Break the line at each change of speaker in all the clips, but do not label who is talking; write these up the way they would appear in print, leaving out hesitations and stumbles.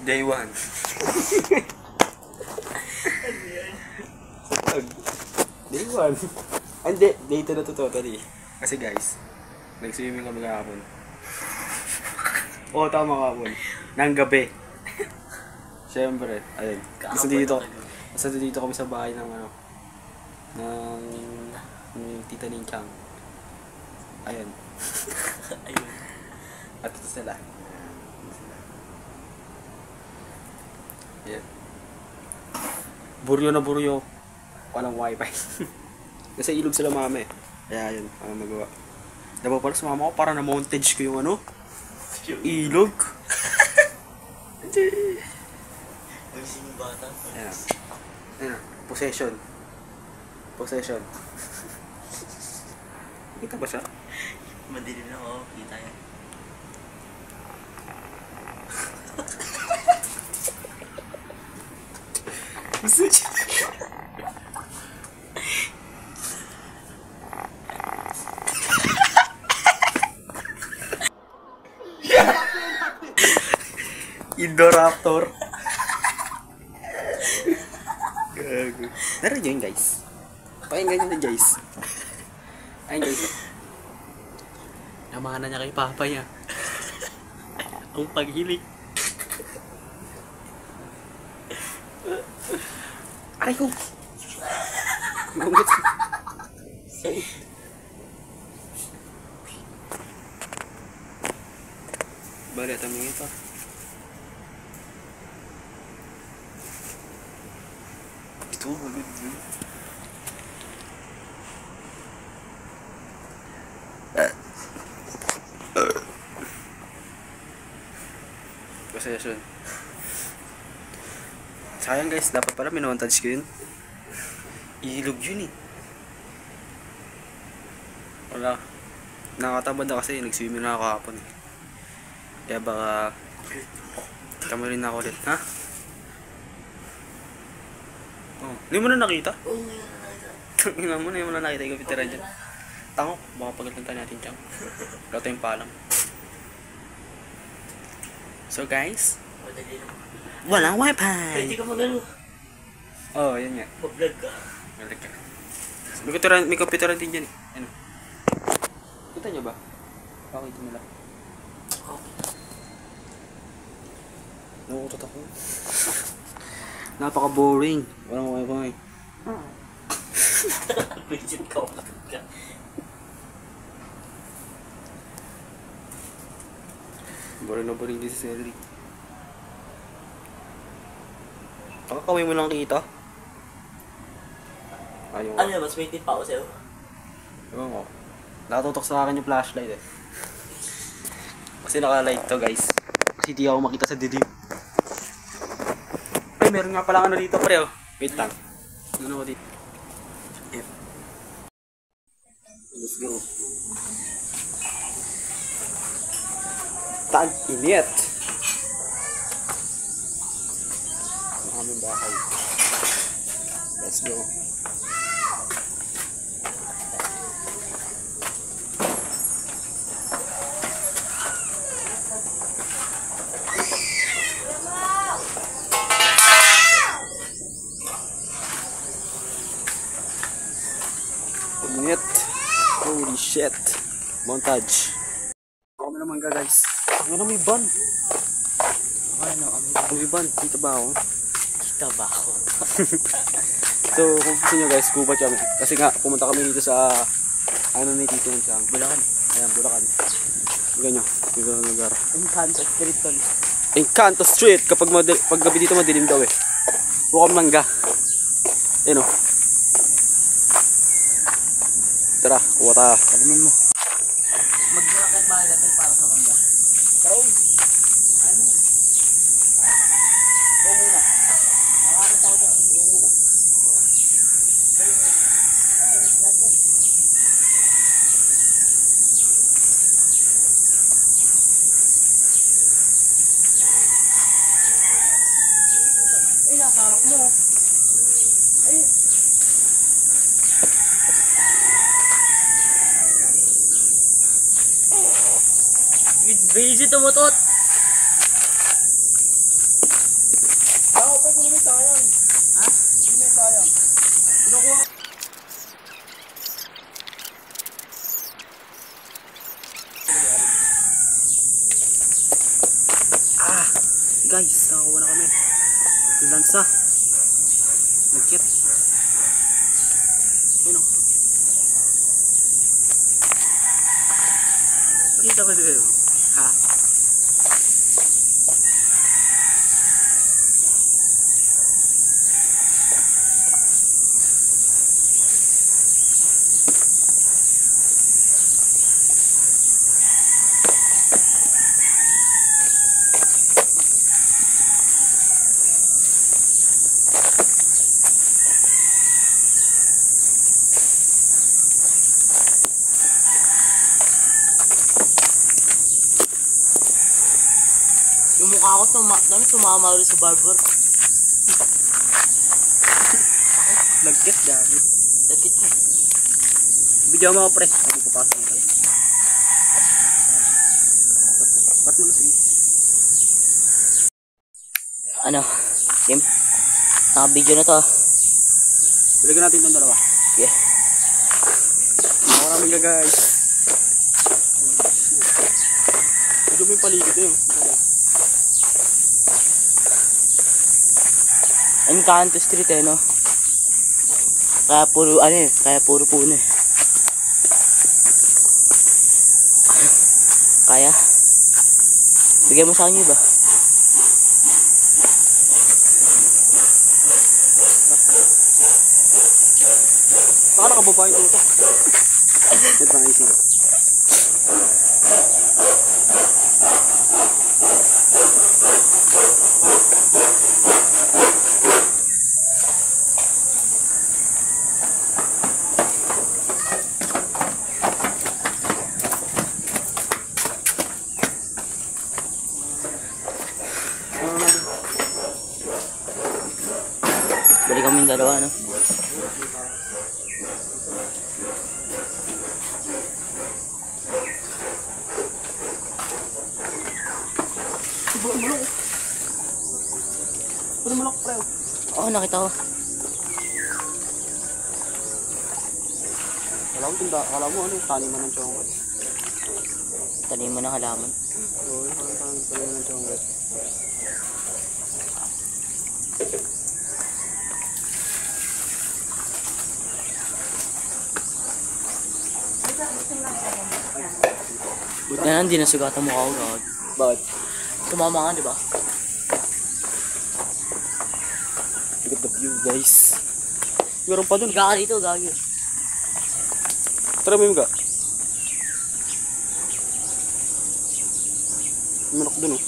Day 1. Day 1. Hindi, day 2 na to totally. Kasi guys, nag-swimming kami kahapon. Oo, tama kahapon. Nang gabi. Siyempre, ayun. Kasi dito kami sa bahay ng ano, ng tita Ninchang. Ayun.
Ayun.
At ito sila. Ayan. Buryo na buryo. Walang wifi. Kasi ilog sila mama eh. Kaya yun, ano magawa. Diba pala sa mama ko, para na-montage ko yung ano? Ilog.
Nagising yung bata.
Ayan. Ayan. Possession. Possession. Kita ba siya?
Madilim na ako. Kita yan.
Indoraptor. Gago. Narin yun guys. Pakinggan nyo na guys. Ayun guys. Namana niya kay papa niya. Ang paghilig. Aray ko. Gumit. Bali, tamang ito. Ito, ulit din. Possession. Sayang guys, dapat pala minomontage ko yun. Ilog yun eh. Wala. Nakatabad na kasi, nag-swimming na ako kahapon eh. Kaya baka kita mo rin ako ulit, ha? Oh, hindi mo na nakita?
Oo, ngayon na nakita.
Tingnan mo na yung wala nakita, ikaw pitira dyan. Tango, baka pagalitan natin dyan. Wala tayong palam. So guys,
Madali naman.
walang
Pwede
wifi!
ka mag-ano.
Oh, yun nga.
Mag-vlog ka.
Balik ka. May computer din dyan. Ano? Kita nyo ba? Pakita nila.
Okay.
Nakutot ako. Napaka-boring. Walang wifi.
Visit ka. Makatid ka.
Boring na boring din si Cedric. Pakakaway mo lang kita. Ayaw
Ano mas may tip pa ako sa'yo?
Ewan ko. Nakatutok sa akin yung flashlight eh. Kasi naka-light to guys. Kasi di ako makita sa dilim. Ay, meron nga pala ano dito pre oh. Wait lang. Ano ko dito? Yep. Let's go. Tag-init. Ang aming bahay. Let's go. Init. Holy shit. Montage. Kami naman ka guys. Ano may ban?
Ano?
May ban. Dito ba ako?
Kita ba ako?
So kung gusto nyo guys, kubat kami. Kasi nga pumunta kami dito sa ano ni Tito Ninchang.
Bulacan.
Ayan, Bulacan. Ganyan. Dito ang lugar.
Encanto Street tol.
Encanto Street. Pag gabi dito madilim daw eh. Bukam mangga. Ayun o. Tara, kuha ta. Kalimin mo.
Mag-rocket ba natin para sa mangga? Tara. Ano? Go muna. Nakakatawa ka. Go muna. Ay, nasa harap mo. Ay. With Beijing tumutot.
sayang.
Ha?
Hindi may sayang. Kinukuha. Guys, nakakuha na kami. Lansa. Nag-kit. Ayun o. Kita ba dito? Ha?
Yung mukha ko tumama ulit sa barber.
Nag-kit dahil.
Dagkit ka.
Bigyan mo ako pre. Ako papasok na tayo. Ba't mo na sige?
Ano? Tim? Naka-video na to.
Balikan natin itong dalawa.
Yeah.
Maraming ka guys. Ito mo yung paligid eh.
Ang kanto street eh, no? Kaya puro, kaya puro puno eh. Kaya? Bigyan mo sa akin ba?
Baka nakababa yung tuto. Ito na isip.
Balik kami yung dalawa, no?
Pwede malak pre.
Oo, nakita ko.
Kala mo ano, taniman ng chongwet.
Tanim mo ng halaman.
Oo, taniman ng chongwet.
Buti na hindi nasugatan mo ako, God.
Bakit?
Tumama ka, di ba?
Look at the view guys. Meron pa dun.
Higa ka dito, gagi.
Tara mo yung mga. Manok dun oh.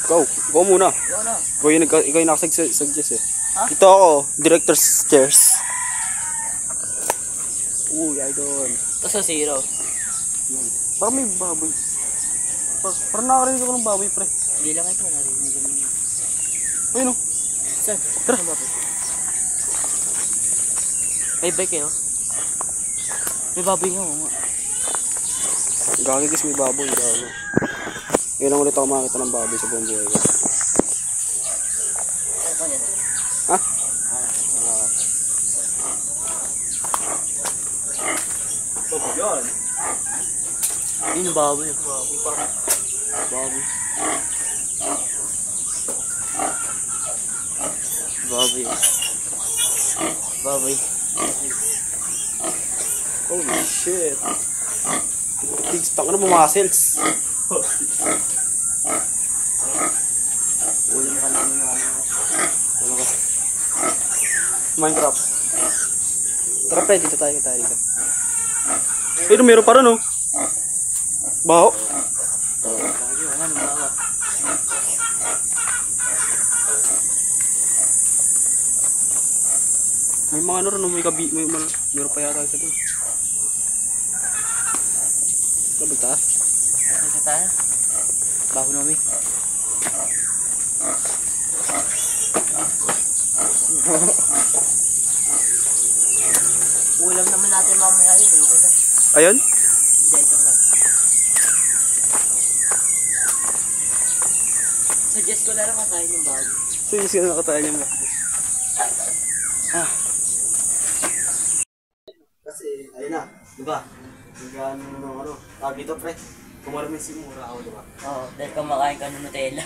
Ikaw muna. Ikaw yung nakasag-suggest eh.
Ha?
Ito ako, director's chairs. Uy, idol.
Tapos sa zero.
Parang may baboy. Parang nakarinig ako ng baboy, pre.
Hindi lang ito, narinig ko naman.
Ayun o.
Saan?
Tara.
Saan ba? May bike eh, oh. May baboy nga, oh.
Gagigis may baboy. Ngayon lang ulit ako makakita ng baboy sa buong buhay ko.
Ano pa yan?
Ha? Baboy yan.
Yun yung baboy. Baboy pa.
Baboy.
Baboy. Baboy.
Holy shit. Tigs, taka na mo muscles.
Ulam ka namin yung
Ano ka? Minecraft. Tara pre, dito tayo dito. Pero meron pa rin oh. Baho.
Lagi, wala nang bawa.
May mga ano rin, meron pa yata isa doon. Kabag taas.
Saan tayo? Baho namin. Ulam naman natin mamaya yun eh. Okay na.
Ayun?
Hindi, ito lang. Sinis ko na lang katayin yung bago.
Sinis ka na nakatayan niya. Ah. Kasi, ayun na, diba? Hanggang ano, tawag dito pre, kumarami si Mura ako, diba?
Oo, dahil kumakain ka ng Nutella.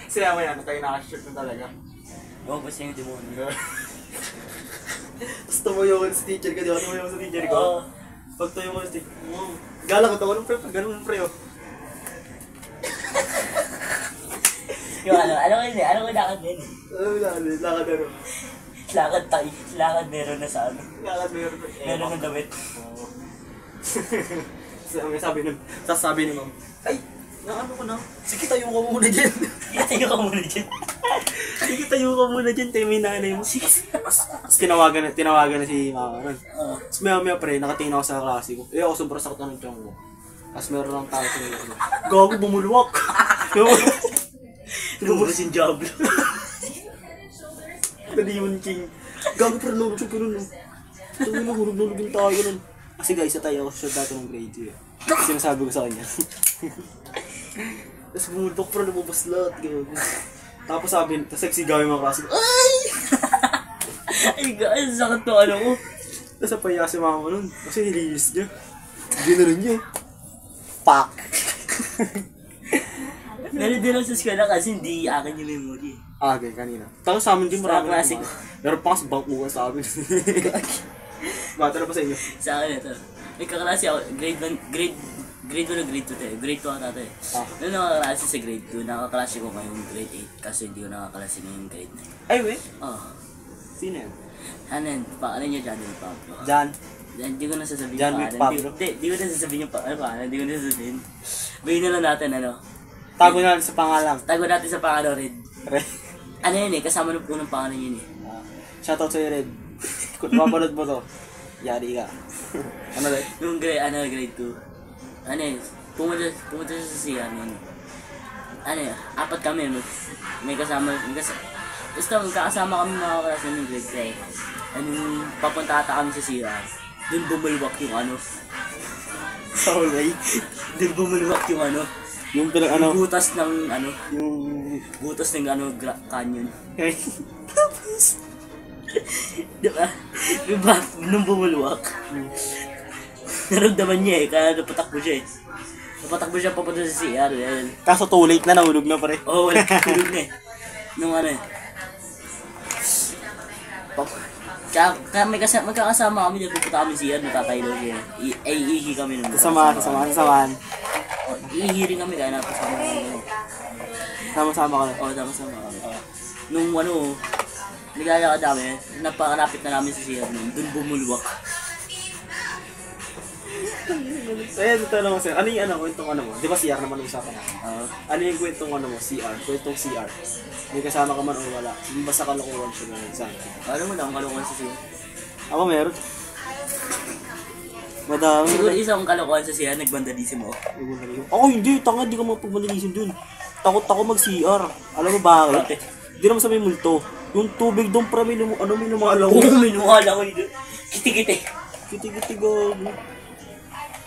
Sila mo yan, tayo nakashirt na talaga.
Oo, basta yung demonyo.
Tapos tumayo ko sa teacher ko, di ba? Tumayo ko sa teacher ko.
Oo.
Pag tumayo ko sa teacher ko, galang ko tawa ng pre, pag ganun pre, oh.
Yung ano ko yun eh, ano ko lakad din eh.
Lakad ano?
Lakad tayo, lakad meron na sa ano.
Lakad meron.
Meron ng damit.
Oo. Sasabi ni ma'am, ay, ano ko na, sige tayo ka muna dyan.
Sige, tayo ka muna dyan.
Sige tayo ka muna dyan, tayo may nanay mo. Sige. Tapos tinawagan na si mama nun.
Oo.
Tapos maya pre, nakatingin ako sa klase ko. Ako sobrang sakit na ng tiyan ko. Tapos meron lang tao sa mga gago, bumulwak.
Lumabas yung Diablo.
Demon King. Gago pero nulog siya pero no. Ito yung nahulog yung tayo nun. Kasi guys, sa tayo ako siya dati ng grade 2 eh. Sinasabi ko sa kanya. Tapos bumultok pero lumabas lahat. Tapos sabi, tapos nagsigaw yung mga klase ko, ay!
Ay guys, sakit to ano ko.
Tapos napaya si mama nun. Kasi nilinis niya. Hindi na rin niya. Pak!
Meron din ako sa eskwela kasi hindi akin yung memory.
Okay, kanina. Tapos sa amin din
Sa
marami
klase ko.
Meron pa kasi bangkuhan sa amin. Bata na pa sa inyo?
Sa akin ito. May kaklase ako, grade 1 o grade 2 tayo. Grade 2 ako dati.
Ah.
Noong nakaklase sa grade 2, nakaklase ko ngayong grade 8 kasi hindi ko nakaklase ngayong grade 9.
Ay, wait.
Oh.
Sino yan?
Ano yun? Ano niya dyan yung Pablo?
Jan.
Hindi ko na sasabihin
John
yung
Wick
pangalan.
Pablo.
Hindi ko na sasabihin yung pangalan. Hindi ko na sasabihin. Bayin na lang natin ano.
Tago na lang sa pangalang.
Tago natin sa pangalan Red.
Red.
Ano yun eh, kasama ng unang pangalan yun eh.
Shoutout sa'yo, Red. Kung mapanood mo to, yari ka. Ano, Red?
Nung grade 2. Ano eh, pumunta siya sa siya yun. Ano eh, apat kami. May kasama. Basta magkakasama kami mga klase ng grade 3. Anong papunta ata kami sa CR. Doon bumulwak yung ano.
Sa hallway.
Doon bumulwak yung ano.
Yung pinag ano?
Yung butas ng ano.
Yung...
Butas ng ano, canyon.
Okay.
Diba? Diba? Nung bumulwak. Naramdaman niya eh, kaya napatakbo siya eh. Napatakbo siya papunta sa CR.
Kaso too late na, nahulog na pare.
Oo, wala tulog na eh. Nung ano eh. Kaya magkakasama kami, pupunta kami siya, natatay daw siya. Iihi kami nung
Sasamahan.
Iihi rin kami, kaya napasama kami.
Sama-sama ka na.
Oo, sama-sama kami. Nung ano, naglalakad namin, napakalapit na namin sa siya, dun bumulwak.
Ayan, ito naman sir. Ano yung ano, kwentong ano mo? Di ba CR naman ang usapan natin?
Oo.
Ano yung kwentong ano mo? CR. Kwentong CR. May kasama ka man o wala. Yung basta kalokohan siya na saan.
Alam mo na, ang kalokohan sa siya.
Ako meron. Madami.
Siguro isa akong kalokohan sa siya, nagbandalism ako.
Ako hindi. Tanga, di ka mapagmandalisin dun. Takot ako mag-CR. Alam mo bakit? Hindi naman sa may multo. Yung tubig doon para may lumalaw.
Oo, may nukala ko yun. Kiti-kiti.
Kiti-kiti gago.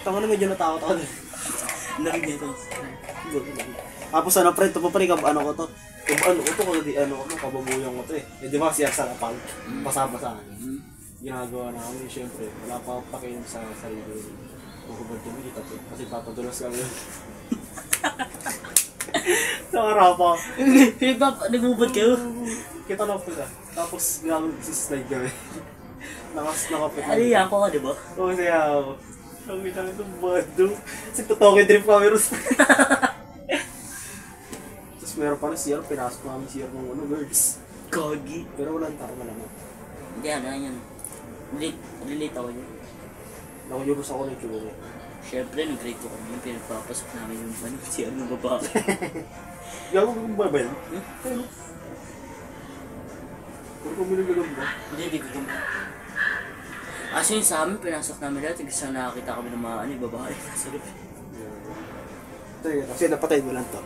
Tanga na medyo natakot ako.
Lamig niya ito.
Tapos ano pre, ito pa pre, ano ko to? Ano ko to, kababuyang ko to eh. Eh di ba siya sa kapal? Basa-basa. Ginagawa namin, syempre. Wala pa akong pakinom sa sarili. Kukubad kami dito to. Kasi papadulas kami. Nakarapa.
Nagubad kayo?
Kita na po ka. Tapos ginagawa slide kami. Nakapit
Ano yan ko ka, di ba?
Oo, saya ako. Ang ginagawa itong bado. Kasi totokin trip kami rin. Tapos meron pa rin CR, pinasok namin CR ng ano, girls.
Gogi.
Pero walang tao malaman.
Hindi, ano yan. Relate ako yun.
Nakuyubos ako ng tsura niya.
Siyempre, nung grade 2 kami, pinagpapasok namin yung ano, si ano babae.
Gago kung ba yan? Ano? Pero kung minagalam ba?
Hindi ko kami. Kasi yung sa amin, pinasok namin lahat, kasi nakakita kami ng mga ano, babae nasa loob.
Ito yun, kasi napatay mo lang to.